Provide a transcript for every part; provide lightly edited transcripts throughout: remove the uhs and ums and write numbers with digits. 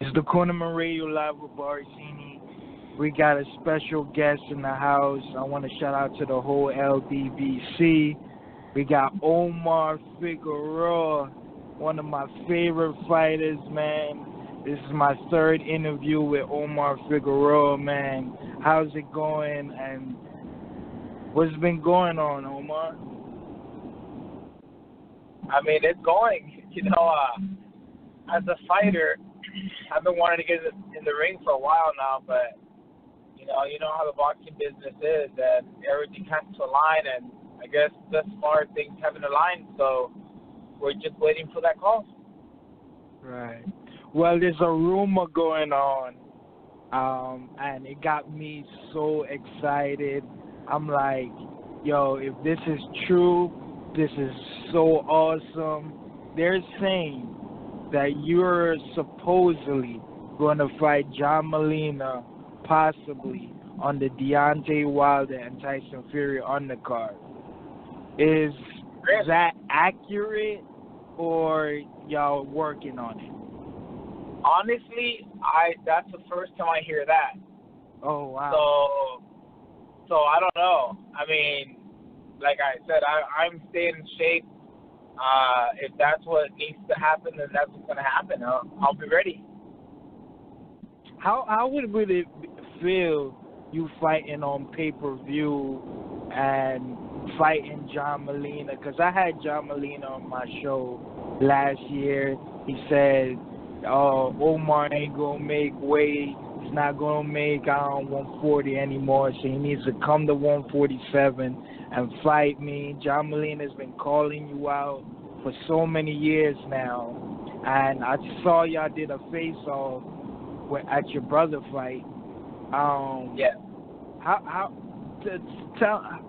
It's the Cornermen Radio Live with Barsini. We got a special guest in the house. I want to shout out to the whole LDBC. We got Omar Figueroa, one of my favorite fighters, man. This is my third interview with Omar Figueroa, man. How's it going, and what's been going on, Omar? I mean, it's going. As a fighter, I've been wanting to get in the ring for a while now, but you know how the boxing business is, and everything has to align, and I guess thus far things haven't aligned, so we're just waiting for that call. Right. Well, there's a rumor going on, and it got me so excited. I'm like, yo, if this is true, this is so awesome. They're saying that you're supposedly going to fight John Molina, possibly, on the Deontay Wilder and Tyson Fury undercard. Is that accurate, or y'all working on it? Honestly, that's the first time I hear that. Oh, wow. So I don't know. I mean, like I said, I'm staying in shape. If that's what needs to happen, then that's what's going to happen. I'll be ready. How would it feel, you fighting on pay-per-view and fighting John Molina? Because I had John Molina on my show last year. He said, Omar ain't going to make weight. He's not going to make 140 anymore, so he needs to come to 147 and fight me. John Molina's been calling you out for so many years now, and I saw y'all did a face-off at your brother fight. Yeah.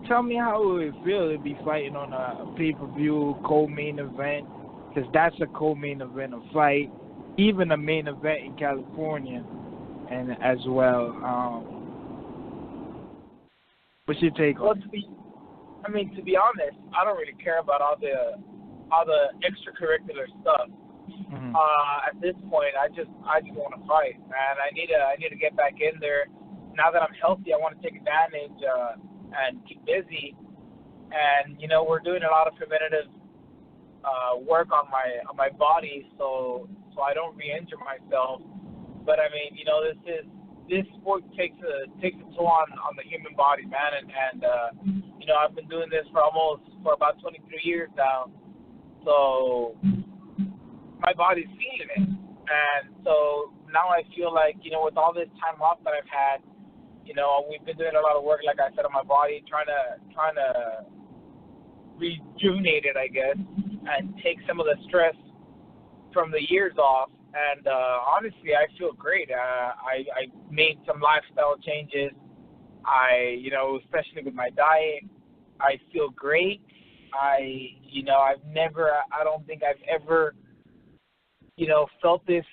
Tell me how it would feel to be fighting on a pay-per-view co-main event, because that's a co-main event of fight, even a main event in California, and as well. What's your take on it? To be honest, I don't really care about all the extracurricular stuff. Mm-hmm. At this point, I just want to fight, man. I need to get back in there. Now that I'm healthy, I want to take advantage and keep busy. And we're doing a lot of preventative work on my body, so I don't re-injure myself. But I mean, this sport takes a toll on the human body, man. And I've been doing this for about 23 years now, so my body's feeling it. And so now I feel like, with all this time off that I've had, we've been doing a lot of work, like I said, on my body, trying to rejuvenate it, I guess, and take some of the stress from the years off. And honestly, I feel great. I made some lifestyle changes. Especially with my diet, I feel great. I don't think I've ever, felt this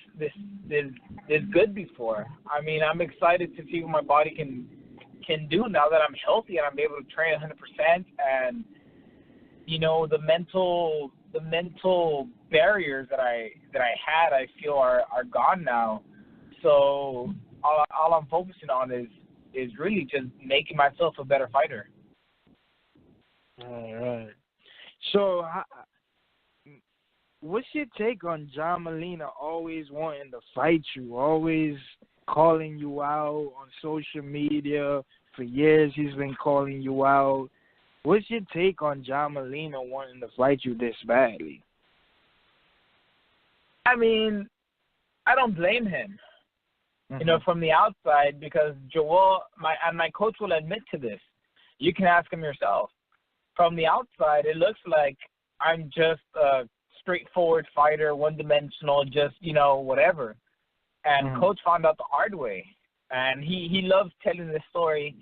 good before. I mean, I'm excited to see what my body can do now that I'm healthy and I'm able to train 100%. And the mental barriers that I had, I feel are gone now. So all I'm focusing on is really just making myself a better fighter. All right. So, what's your take on John Molina always wanting to fight you, always calling you out on social media? For years, he's been calling you out. What's your take on John Molina wanting to fight you this badly? I mean, I don't blame him, from the outside, because Joel, my coach will admit to this. You can ask him yourself. From the outside, it looks like I'm just a straightforward fighter, one-dimensional, just, whatever. And Coach found out the hard way. And he loves telling this story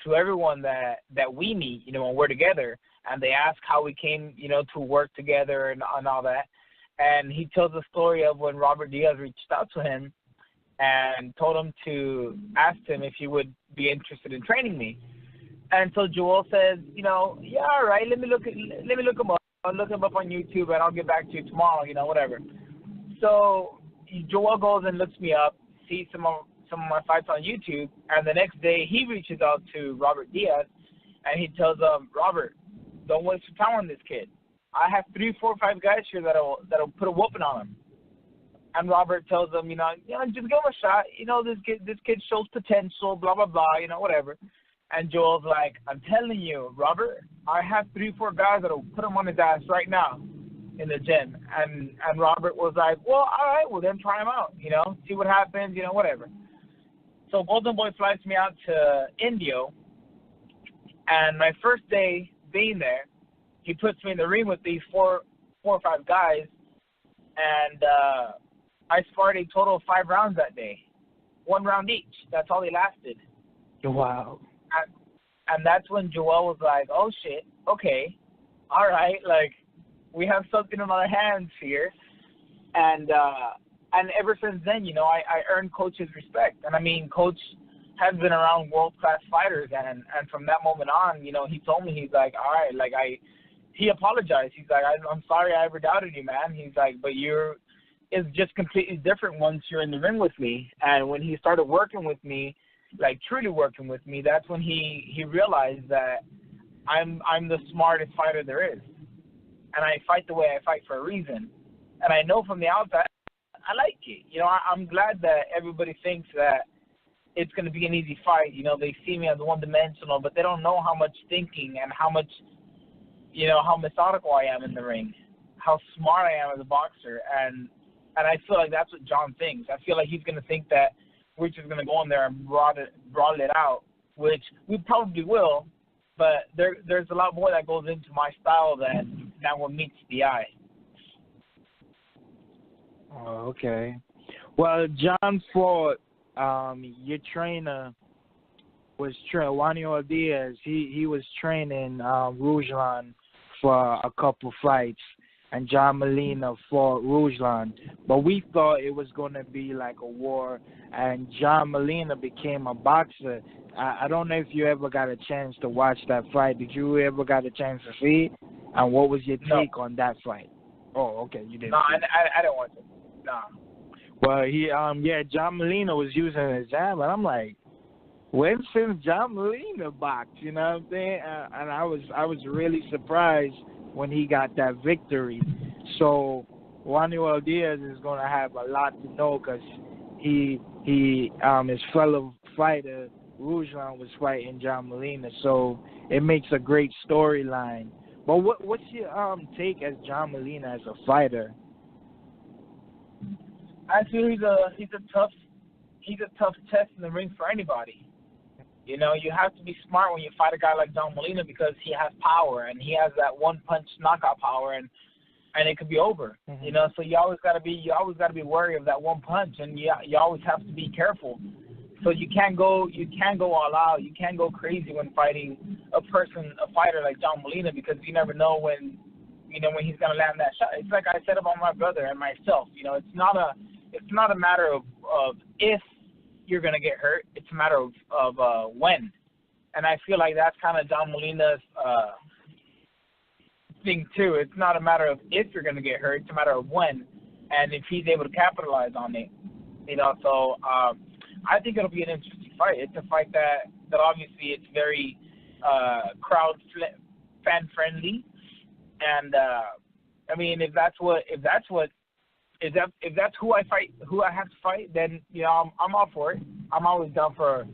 to everyone that we meet, when we're together. And they ask how we came, to work together and all that. And he tells the story of when Robert Diaz reached out to him and told him to ask him if he would be interested in training me. And so Joel says, yeah, all right, let me look him up. I'll look him up on YouTube and I'll get back to you tomorrow, whatever. So, Joel goes and looks me up, sees some of my fights on YouTube, and the next day he reaches out to Robert Diaz, and he tells him, Robert, don't waste your time on this kid. I have 3, 4, 5 guys here that'll put a whooping on him. And Robert tells him, just give him a shot. This kid shows potential, blah, blah, blah, whatever. And Joel's like, I'm telling you, Robert, I have 3, 4 guys that'll put him on his ass right now in the gym. And Robert was like, well, all right, well, then try him out, see what happens, whatever. So Golden Boy flies me out to Indio. And my first day being there, he puts me in the ring with these 4 or 5 guys. And I sparred a total of 5 rounds that day. 1 round each. That's all they lasted. Wow. And that's when Joel was like, oh, shit, okay, all right, like, we have something in our hands here. And ever since then, I earned Coach's respect. And, I mean, Coach has been around world-class fighters. And from that moment on, he told me, he's like, all right, like, he apologized. He's like, I'm sorry I ever doubted you, man. He's like, but it's just completely different once you're in the ring with me. And when he started working with me, like truly working with me, that's when he realized that I'm the smartest fighter there is. And I fight the way I fight for a reason. And I know from the outside, I like it. I'm glad that everybody thinks that it's going to be an easy fight. They see me as one-dimensional, but they don't know how much thinking and how much, how methodical I am in the ring, how smart I am as a boxer. And I feel like that's what John thinks. I feel like he's going to think that we're just going to go in there and broaden it out, which we probably will, but there's a lot more that goes into my style than what meets the eye. Oh, okay. Well, John fought, your trainer was Juanio Diaz. He was training Ruslan for a couple fights, and John Molina fought Ruslan. But we thought it was going to be like a war, and John Molina became a boxer. I don't know if you ever got a chance to watch that fight. Did you ever got a chance to see it? And what was your take on that fight? Oh, okay, you didn't. No, I don't want to. No. Well, John Molina was using his jab, and I'm like, when since John Molina boxed, you know what I'm saying? And I was really surprised when he got that victory. So Juanio Diaz is going to have a lot to know because his fellow fighter Ruslan was fighting John Molina, so it makes a great storyline. But what's your take as John Molina as a fighter? I feel he's a tough test in the ring for anybody. You have to be smart when you fight a guy like John Molina because he has power and he has that one punch knockout power and it could be over. Mm-hmm. So you always gotta be wary of that one punch, and you always have to be careful. So you can't go all out. You can't go crazy when fighting a fighter like John Molina, because you never know when he's gonna land that shot. It's like I said about my brother and myself. It's not a matter of if you're gonna get hurt. It's a matter of when. And I feel like that's kind of John Molina's thing too. It's not a matter of if you're gonna get hurt. It's a matter of when, and if he's able to capitalize on it. So I think it'll be an interesting fight. It's a fight that obviously it's very fan friendly, and I mean if that's who I have to fight, then I'm all for it. I'm always down for a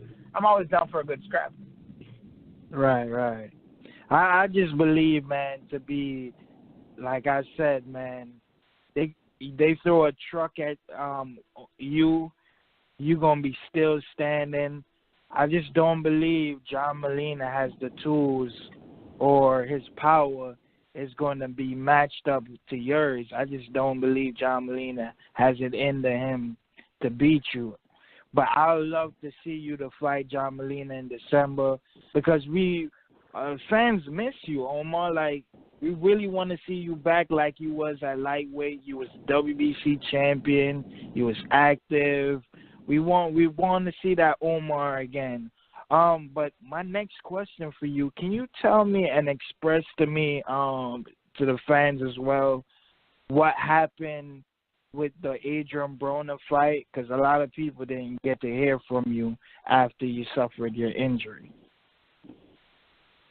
good scrap. Right. I just believe, man, to be like I said, man, they throw a truck at you're going to be still standing. I just don't believe John Molina has the tools or his power is going to be matched up to yours. I just don't believe John Molina has it in him to beat you. But I would love to see you to fight John Molina in December, because we fans miss you, Omar. Like, we really want to see you back like you was at lightweight. You was WBC champion. You was active. We want to see that Omar again. But my next question for you, can you tell me and express to me, to the fans as well, what happened with the Adrien Broner fight? Because a lot of people didn't get to hear from you after you suffered your injury.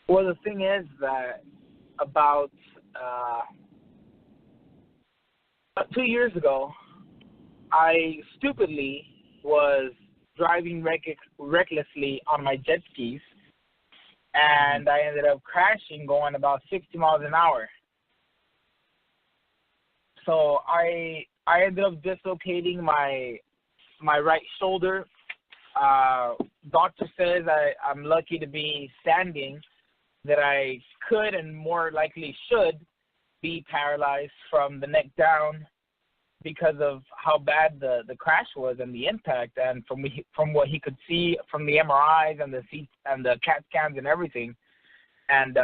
Well, the thing is that about 2 years ago, I stupidly was driving recklessly on my jet skis, and I ended up crashing going about 60 miles an hour. So I ended up dislocating my right shoulder. Doctor says I'm lucky to be standing, that I could and more likely should be paralyzed from the neck down because of how bad the crash was and the impact, and from what he could see from the MRIs and the CAT scans and everything. And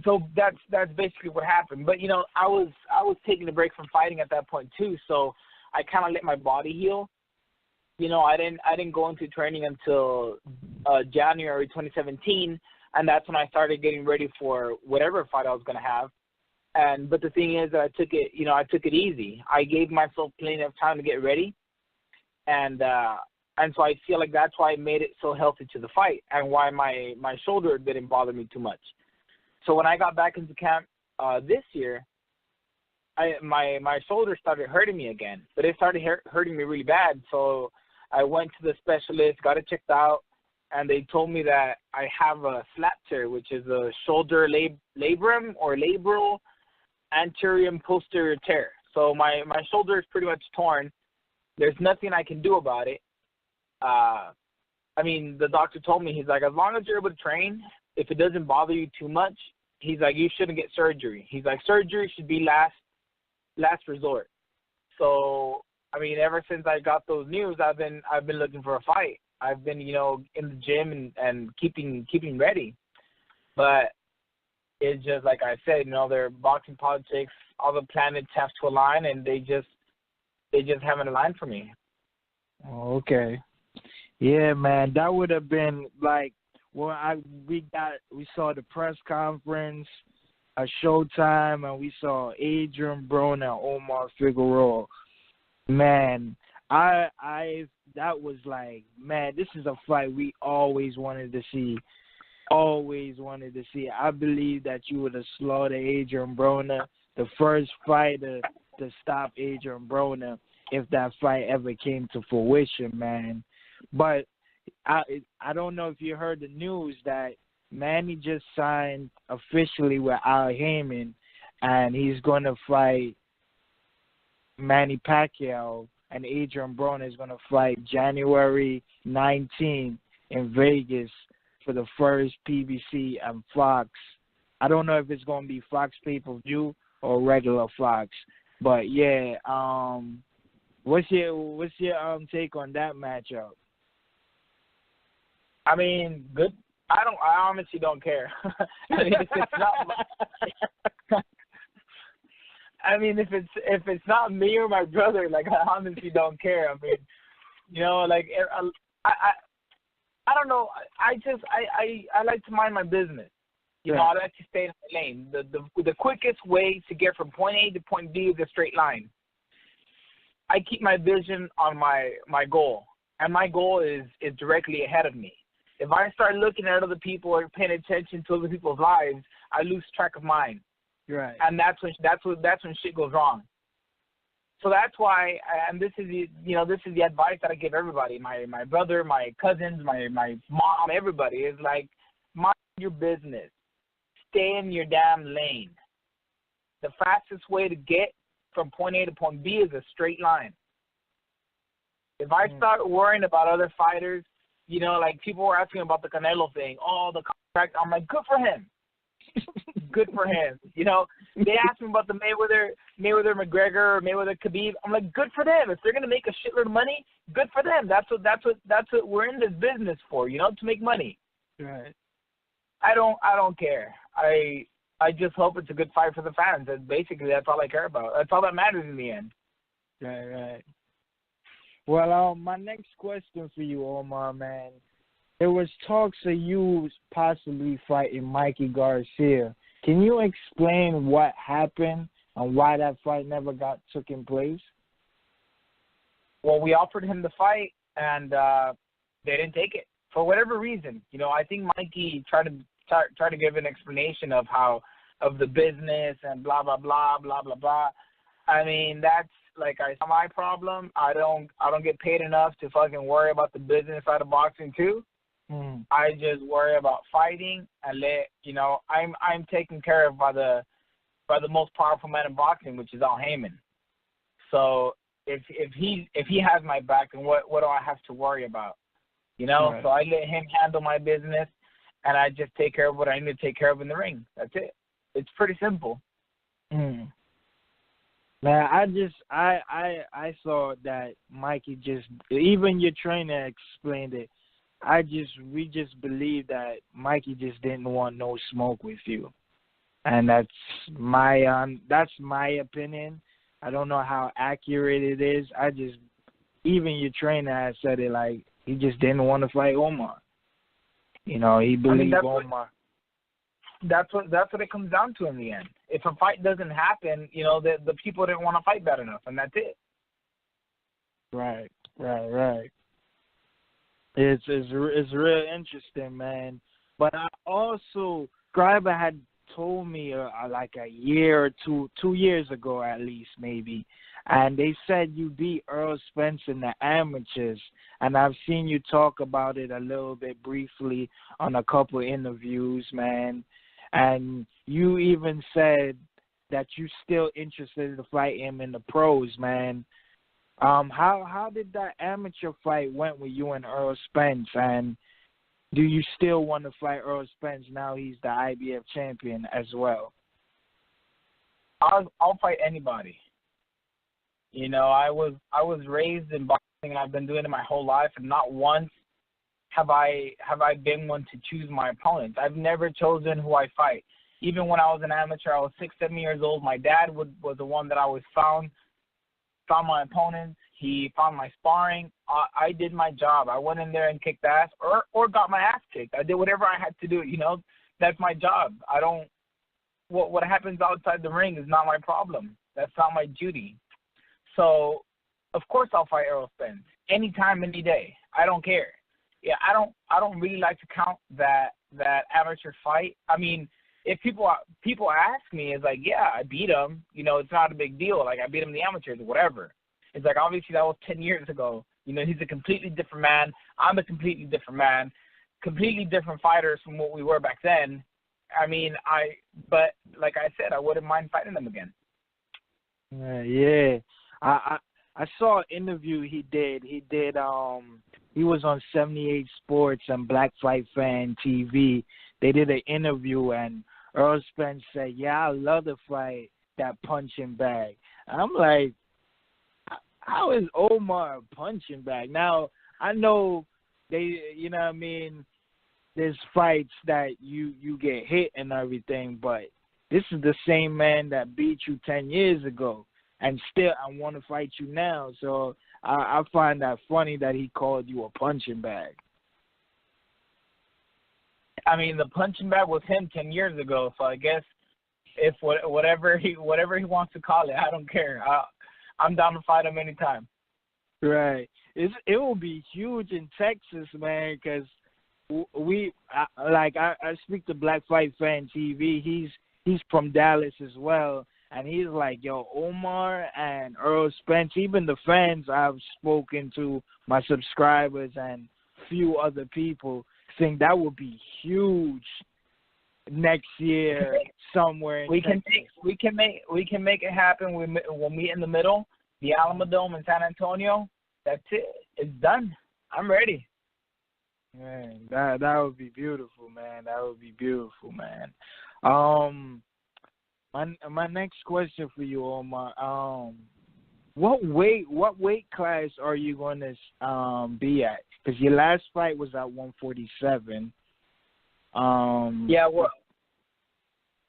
so that's basically what happened. But I was taking a break from fighting at that point too, so I kind of let my body heal. I didn't go into training until January 2017, and that's when I started getting ready for whatever fight I was going to have. But the thing is that I took it easy. I gave myself plenty of time to get ready, and so I feel like that's why I made it so healthy to the fight, and why my shoulder didn't bother me too much. So when I got back into camp this year, my shoulder started hurting me again, but it started hurting me really bad. So I went to the specialist, got it checked out, and they told me that I have a slap tear, which is a shoulder labrum or labral anterior and posterior tear. So my shoulder is pretty much torn. There's nothing I can do about it. The doctor told me, he's like, as long as you're able to train, if it doesn't bother you too much, he's like, you shouldn't get surgery. He's like, surgery should be last resort. So ever since I got those news, I've been looking for a fight. I've been in the gym and keeping ready. But it's just like I said, they're boxing politics. All the planets have to align, and they just haven't aligned for me. Okay. Yeah, man, that would have been like, we saw the press conference, a Showtime, and we saw Adrien Broner, Omar Figueroa. Man, that was like, man, this is a fight we always wanted to see. I believe that you would have slaughtered Adrien Broner, the first fighter to stop Adrien Broner, if that fight ever came to fruition, man. But I don't know if you heard the news that Manny just signed officially with Al Heyman, and he's going to fight Manny Pacquiao, and Adrien Broner is going to fight January 19th in Vegas for the first PBC and Fox. I don't know if it's going to be Fox pay-per-view or regular Fox, but yeah. What's your take on that matchup? Good. I honestly don't care. If it's not, if it's not me or my brother, like, I honestly don't care. I don't know. I like to mind my business. I like to stay in my lane. The quickest way to get from point A to point B is a straight line. I keep my vision on my goal, and my goal is directly ahead of me. If I start looking at other people or paying attention to other people's lives, I lose track of mine. Right. And that's when shit goes wrong. So that's why, and this is the advice that I give everybody, my brother, my cousins, my mom, everybody, is like, mind your business. Stay in your damn lane. The fastest way to get from point A to point B is a straight line. If I start worrying about other fighters, like people were asking about the Canelo thing, the contract, I'm like, good for him. Good for him. They asked me about the Mayweather McGregor, or Mayweather Khabib. I'm like, good for them. If they're gonna make a shitload of money, good for them. That's what we're in this business for, to make money. Right. I don't care. I just hope it's a good fight for the fans. And basically, that's all I care about. That's all that matters in the end. Right. Well, my next question for you, Omar, man. There was talks of you possibly fighting Mikey Garcia. Can you explain what happened on why that fight never got taken place? Well, we offered him the fight, and they didn't take it for whatever reason. You know, I think Mikey tried to give an explanation of the business and blah blah blah blah blah blah. I mean, that's like my problem. I don't get paid enough to fucking worry about the business side of boxing too. I just worry about fighting and I'm taken care of by the most powerful man in boxing, which is Al Heyman. So if he has my back, then what do I have to worry about? You know, right. So I let him handle my business, and I just take care of what I need to take care of in the ring. That's it. It's pretty simple. Man, I thought that Mikey just, even your trainer explained it. We just believe that Mikey just didn't want no smoke with you, and that's my opinion. I don't know how accurate it is. Even your trainer has said it, like he just didn't want to fight Omar. You know, he believed Omar. That's what it comes down to in the end. If a fight doesn't happen, you know, the people didn't want to fight bad enough, and that's it. Right. It's real interesting, man. But I also, Scriber had told me like a year or 2 years ago at least maybe, and they said you beat Errol Spence in the amateurs, and I've seen you talk about it a little bit briefly on a couple interviews, man. And you even said that you still interested to fight him in the pros, man. How did that amateur fight went with you and Errol Spence, and do you still want to fight Errol Spence now he's the IBF champion as well? I'll fight anybody. You know, I was raised in boxing, and I've been doing it my whole life, and not once have I been one to choose my opponents. I've never chosen who I fight. Even when I was an amateur, I was 6, 7 years old. My dad was the one that I always found my opponents. He found my sparring. I did my job. I went in there and kicked ass or got my ass kicked. I did whatever I had to do. You know, that's my job. What happens outside the ring is not my problem. That's not my duty. So, of course, I'll fight Errol Spence anytime, any day. I don't care. Yeah, I don't really like to count that amateur fight. I mean, if people ask me, it's like, yeah, I beat him. You know, it's not a big deal. Like, I beat him in the amateurs or whatever. It's like, obviously, that was 10 years ago. You know, he's a completely different man. I'm a completely different man. Completely different fighters from what we were back then. I mean, but like I said, I wouldn't mind fighting them again. Yeah. I saw an interview he did. He was on 78 Sports and Black Fight Fan TV. They did an interview, and Errol Spence said, yeah, I love to fight that punching bag. I'm like, how is Omar a punching bag? Now, I know you know what I mean, there's fights that you get hit and everything, but this is the same man that beat you 10 years ago, and still I want to fight you now. So I find that funny that he called you a punching bag. I mean, the punching bag was him 10 years ago, so I guess if whatever he wants to call it, I don't care. I'm down to fight him anytime. Right. It will be huge in Texas, man, because I speak to Black Fight Fan TV. He's from Dallas as well, and he's like, yo, Omar and Errol Spence, even the fans I've spoken to, my subscribers and few other people, think that would be huge next year somewhere in Texas. We can make it happen. We'll meet in the middle, the Alamodome in San Antonio. That's it. It's done. I'm ready. Man, that would be beautiful, man. That would be beautiful, man. My next question for you, Omar. What weight class are you going to be at? Because your last fight was at 147. Yeah,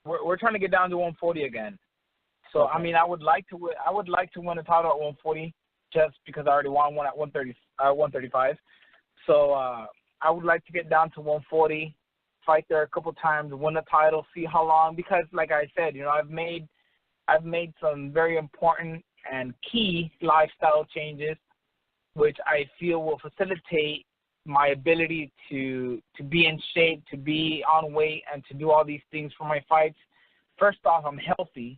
we're trying to get down to 140 again. So okay. I mean, I would like to win a title at 140 just because I already won one at 135. So I would like to get down to 140, fight there a couple times, win the title, see how long. Because like I said, you know, I've made I've made some very important and key lifestyle changes, which I feel will facilitate my ability to be in shape, to be on weight, and to do all these things for my fights. First off, I'm healthy,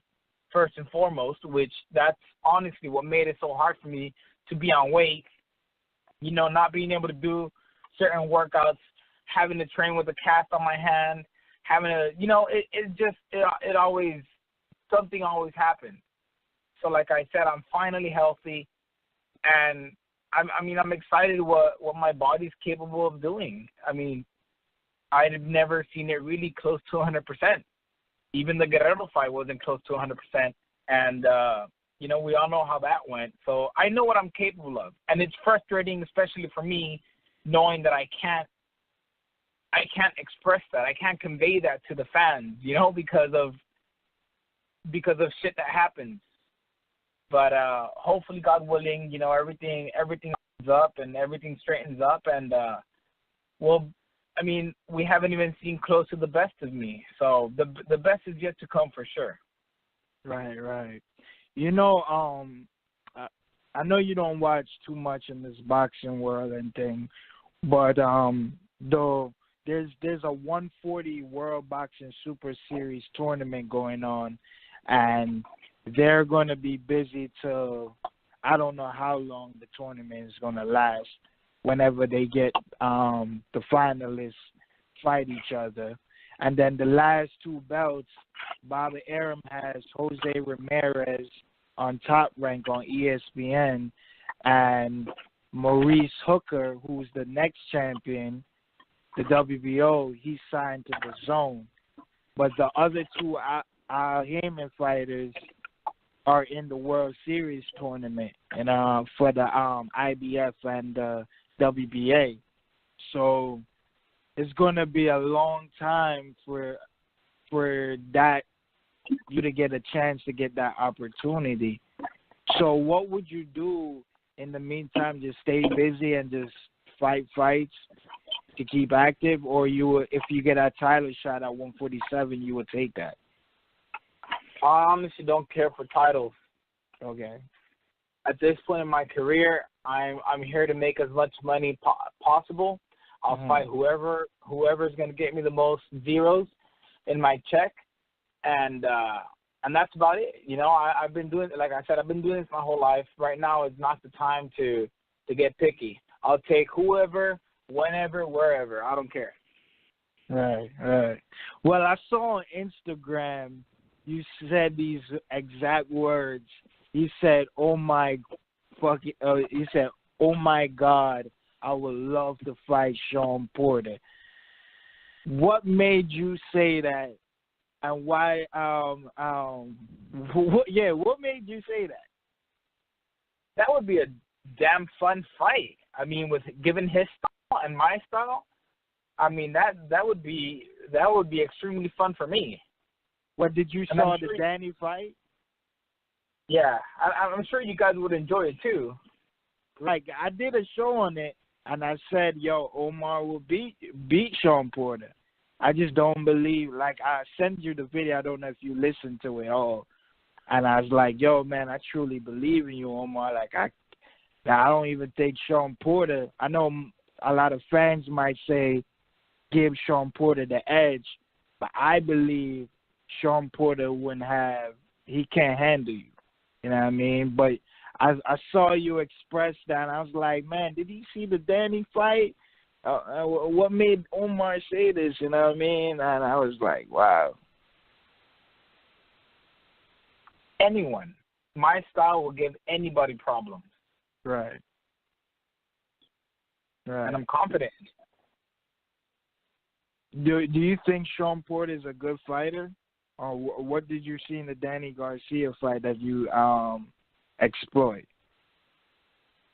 first and foremost, which that's honestly what made it so hard for me to be on weight. You know, not being able to do certain workouts, having to train with a cast on my hand, having to, you know, it always, something always happens. So like I said, I'm finally healthy, and I'm excited what my body's capable of doing. I mean, I've never seen it really close to 100%. Even the Guerrero fight wasn't close to 100%. And, you know, we all know how that went. So I know what I'm capable of. And it's frustrating, especially for me, knowing that I can't express that. I can't convey that to the fans, you know, because of shit that happens. But hopefully, God willing, you know, everything opens up and everything straightens up. And, well, I mean, we haven't even seen close to the best of me. So the best is yet to come for sure. Right. You know, I know you don't watch too much in this boxing world and thing, but though there's a 140 World Boxing Super Series tournament going on, and they're going to be busy till I don't know how long the tournament is going to last. Whenever they get the finalists fight each other, and then the last two belts, Bobby Arum has Jose Ramirez on Top Rank on ESPN, and Maurice Hooker, who's the next champion, the WBO, he's signed to the Zone. But the other two Al Haymon fighters are in the World Series tournament and for the IBF and the WBA. So it's going to be a long time for that you to get a chance to get that opportunity. So what would you do in the meantime? Just stay busy and just fight fights to keep active, or if you get a title shot at 147, you would take that? I honestly don't care for titles. Okay. At this point in my career, I'm here to make as much money possible. I'll fight whoever's going to get me the most zeros in my check, and that's about it. You know, I've been doing, like I said, I've been doing this my whole life. Right now is not the time to get picky. I'll take whoever, whenever, wherever. I don't care. Right. Well, I saw on Instagram you said these exact words. You said, "Oh my fucking," you said, "Oh my God, I would love to fight Shawn Porter." What made you say that, and why? What made you say that? That would be a damn fun fight. I mean, given his style and my style, I mean that would be extremely fun for me. What, did you saw the Danny fight? Yeah, I'm sure you guys would enjoy it too. Like, I did a show on it, and I said, yo, Omar will beat Shawn Porter. I just don't believe, like, I sent you the video. I don't know if you listened to it all. And I was like, yo, man, I truly believe in you, Omar. Like, I don't even think Shawn Porter, I know a lot of fans might say give Shawn Porter the edge, but I believe Shawn Porter he can't handle you. You know what I mean? But I saw you express that, and I was like, man, did he see the Danny fight? What made Omar say this? You know what I mean? And I was like, wow. Anyone. My style will give anybody problems. Right. And I'm confident. Do you think Shawn Porter is a good fighter? Or what did you see in the Danny Garcia fight that you exploit?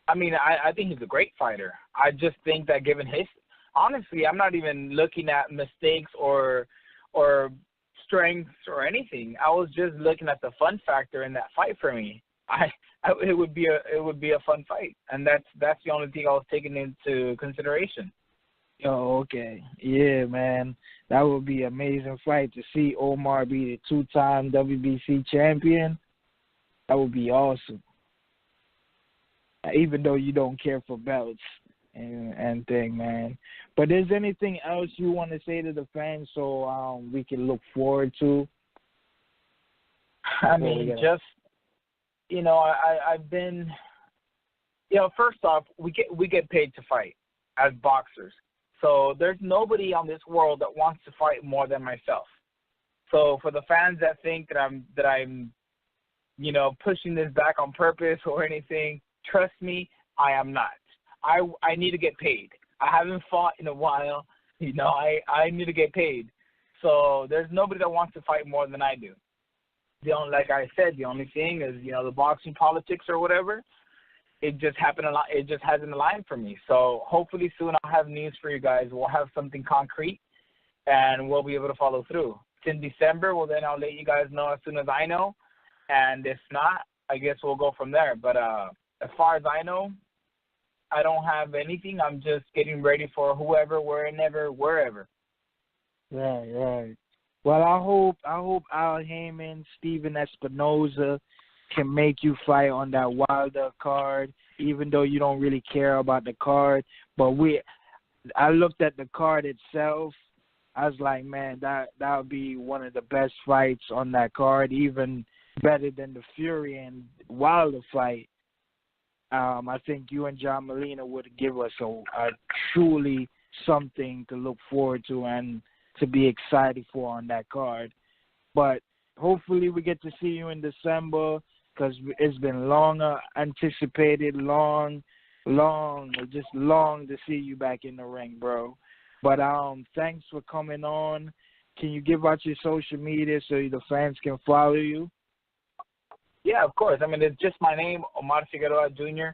I mean, I think he's a great fighter. I just think that given his, honestly, I'm not even looking at mistakes or strengths or anything. I was just looking at the fun factor in that fight for me. It would be a fun fight, and that's the only thing I was taking into consideration. Oh, okay. Yeah, man. That would be an amazing fight to see Omar be the two-time WBC champion. That would be awesome. Even though you don't care for belts and thing, man. But is anything else you want to say to the fans so we can look forward to? I mean, just, you know, I've been, you know, first off, we get paid to fight as boxers. So there's nobody on this world that wants to fight more than myself. So for the fans that think that I'm, you know, pushing this back on purpose or anything, trust me, I am not. I need to get paid. I haven't fought in a while. You know, I need to get paid. So there's nobody that wants to fight more than I do. Like I said, the only thing is, you know, the boxing politics or whatever, it just happened a lot. It just hasn't aligned for me. So hopefully soon I'll have news for you guys. We'll have something concrete, and we'll be able to follow through. It's in December. Well, then I'll let you guys know as soon as I know. And if not, I guess we'll go from there. But as far as I know, I don't have anything. I'm just getting ready for whoever, wherever, wherever. Right. Well, I hope Al Heyman, Steven Espinoza can make you fight on that Wilder card, even though you don't really care about the card. But I looked at the card itself. I was like, man, that would be one of the best fights on that card, even better than the Fury and Wilder fight. I think you and John Molina would give us a truly something to look forward to and to be excited for on that card. But hopefully we get to see you in December, because it's been long anticipated, long to see you back in the ring, bro. But thanks for coming on. Can you give out your social media so the fans can follow you? Yeah, of course. I mean, it's just my name, Omar Figueroa Jr.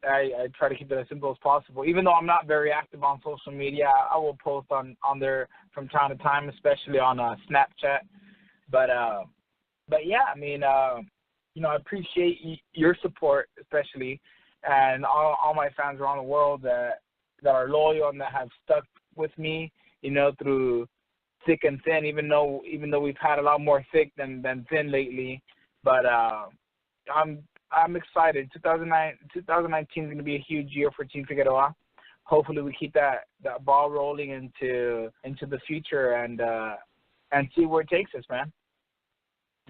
I try to keep it as simple as possible. Even though I'm not very active on social media, I will post on there from time to time, especially on Snapchat. But yeah, I mean, you know, I appreciate your support, especially, and all my fans around the world that are loyal and that have stuck with me, you know, through thick and thin, even though we've had a lot more thick than thin lately. But I'm excited. 2019 is going to be a huge year for Team Figueroa. Hopefully we keep that ball rolling into the future and see where it takes us, man.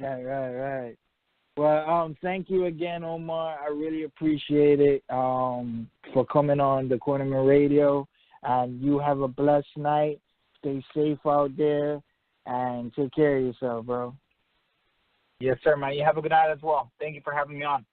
Right. Well, thank you again, Omar. I really appreciate it for coming on the Cornermen Radio. And you have a blessed night. Stay safe out there and take care of yourself, bro. Yes, sir, man. You have a good night as well. Thank you for having me on.